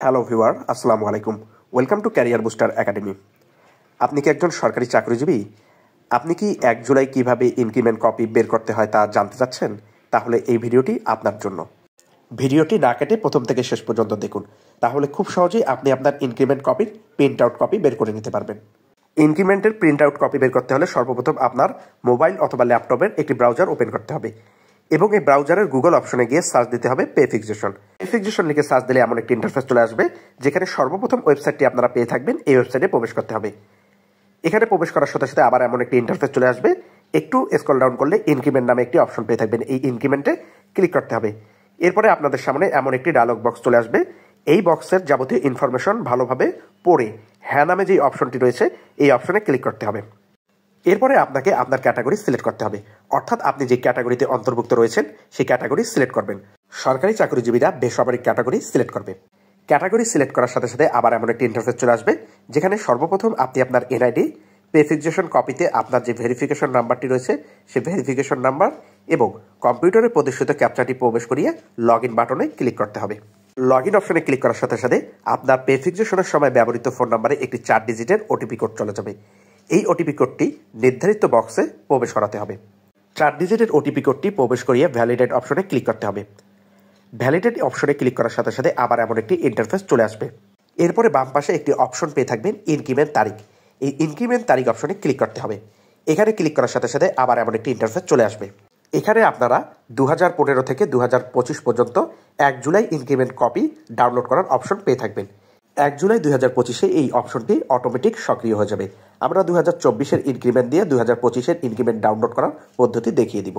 Hello viewer, আসসালামু আলাইকুম। Welcome to career booster academy. আপনি কি একজন সরকারি চাকরিজীবী? আপনি কি 1 জুলাই কিভাবে ইনক্রিমেন্ট কপি বের করতে হয় তা জানতে চাচ্ছেন? তাহলে এই ভিডিওটি আপনার জন্য। ভিডিওটি না কেটে প্রথম থেকে শেষ পর্যন্ত দেখুন, তাহলে খুব সহজেই আপনি আপনার ইনক্রিমেন্ট কপির প্রিন্ট আউট কপি বের করে নিতে পারবেন। ইনক্রিমেন্টের প্রিন্ট আউট কপি বের করতে হলে সর্বপ্রথম আপনার মোবাইল অথবা ল্যাপটপের একটি ব্রাউজার ওপেন করতে হবে এবং এই ব্রাউজারের গুগল অপশনে গিয়ে সার্চ দিতে হবে পে ফিক্সেশন। পে ফিক্সেশন লিখে সার্চ দিলে এমন একটি ইন্টারফেস চলে আসবে, যেখানে সর্বপ্রথম ওয়েবসাইটটি আপনারা পেয়ে থাকবেন। এই ওয়েবসাইটে প্রবেশ করতে হবে। এখানে প্রবেশ করার সাথে সাথে আবার এমন একটি ইন্টারফেস চলে আসবে। একটু স্ক্রল ডাউন করলে ইনক্রিমেন্ট নামে একটি অপশন পেয়ে থাকবেন। এই ইনক্রিমেন্টে ক্লিক করতে হবে। এরপরে আপনাদের সামনে এমন একটি ডায়লগ বক্স চলে আসবে। এই বক্সের যাবতীয় ইনফরমেশন ভালোভাবে পড়ে হ্যাঁ নামে যে অপশনটি রয়েছে এই অপশনে ক্লিক করতে হবে। এরপরে আপনাকে আপনার ক্যাটাগরি সিলেক্ট করতে হবে, অর্থাৎ আপনি যে ক্যাটাগরিতে অন্তর্ভুক্ত রয়েছেন সেই ক্যাটাগরি সিলেক্ট করবেন। সরকারি চাকরিজীবীরা বেসরকারি ক্যাটাগরি সিলেক্ট করবে। ক্যাটাগরি সিলেক্ট করার সাথে সাথে আবার এমন একটি ইন্টারফেস চলে আসবে, যেখানে সর্বপ্রথম আপনি আপনার এনআইডি, পে ফিক্সেশন কপিতে আপনার যে ভেরিফিকেশন নাম্বারটি রয়েছে সেই ভেরিফিকেশন নাম্বার এবং কম্পিউটারে প্রদর্শিত ক্যাপচাটি প্রবেশ করিয়ে লগ ইন বাটনে ক্লিক করতে হবে। লগ ইন অপশনে ক্লিক করার সাথে সাথে আপনার পে ফিক্সেশনের সময় ব্যবহৃত ফোন নাম্বারে একটি 4 ডিজিটের ওটিপি কোড চলে যাবে। এই ওটিপি কোডটি নির্ধারিত বক্সে প্রবেশ করাতে হবে। 4 ডিজিটের ওটিপি কোডটি প্রবেশ করিয়ে ভ্যালিডেট অপশনে ক্লিক করতে হবে। ভ্যালিডেট অপশনে ক্লিক করার সাথে সাথে আবার এমন একটি ইন্টারফেস চলে আসবে। এরপরে বাম পাশে একটি অপশন পেয়ে থাকবেন ইনক্রিমেন্ট তারিখ। এই ইনক্রিমেন্ট তারিখ অপশনে ক্লিক করতে হবে। এখানে ক্লিক করার সাথে সাথে আবার এমন একটি ইন্টারফেস চলে আসবে। এখানে আপনারা 2015 থেকে 2025 পর্যন্ত 1 জুলাই ইনক্রিমেন্ট কপি ডাউনলোড করার অপশন পেয়ে থাকবেন। 1 জুলাই 2025-এ এই অপশনটি অটোমেটিক সক্রিয় হয়ে যাবে। আমরা 2024-এর ইনক্রিমেন্ট দিয়ে 2025-এর ইনক্রিমেন্ট ডাউনলোড করার পদ্ধতি দেখিয়ে দিব।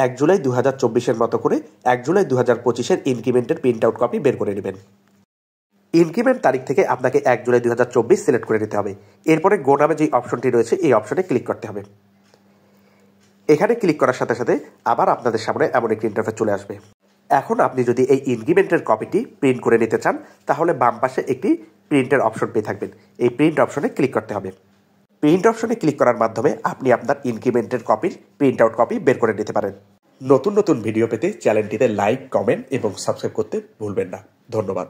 1 জুলাই 2024-এর মতো করে 1 জুলাই 2025-এর ইনক্রিমেন্টের প্রিন্ট আউট কপি বের করে নেবেন। ইনক্রিমেন্ট তারিখ থেকে আপনাকে 1 জুলাই 2024 সিলেক্ট করে নিতে হবে। এরপরে গো নামে যে অপশনটি রয়েছে এই অপশনে ক্লিক করতে হবে। এখানে ক্লিক করার সাথে সাথে আবার আপনাদের সামনে এমন একটি ইন্টারফেস চলে আসবে। এখন আপনি যদি এই ইনক্রিমেন্টের কপিটি প্রিন্ট করে নিতে চান, তাহলে বাম পাশে একটি প্রিন্টের অপশন পেয়ে থাকবেন। এই প্রিন্ট অপশনে ক্লিক করতে হবে। প্রিন্ট অপশনে ক্লিক করার মাধ্যমে আপনি আপনার ইনক্রিমেন্টের কপির প্রিন্ট আউট কপি বের করে নিতে পারেন। নতুন নতুন ভিডিও পেতে চ্যানেলটিতে লাইক, কমেন্ট এবং সাবস্ক্রাইব করতে ভুলবেন না। ধন্যবাদ।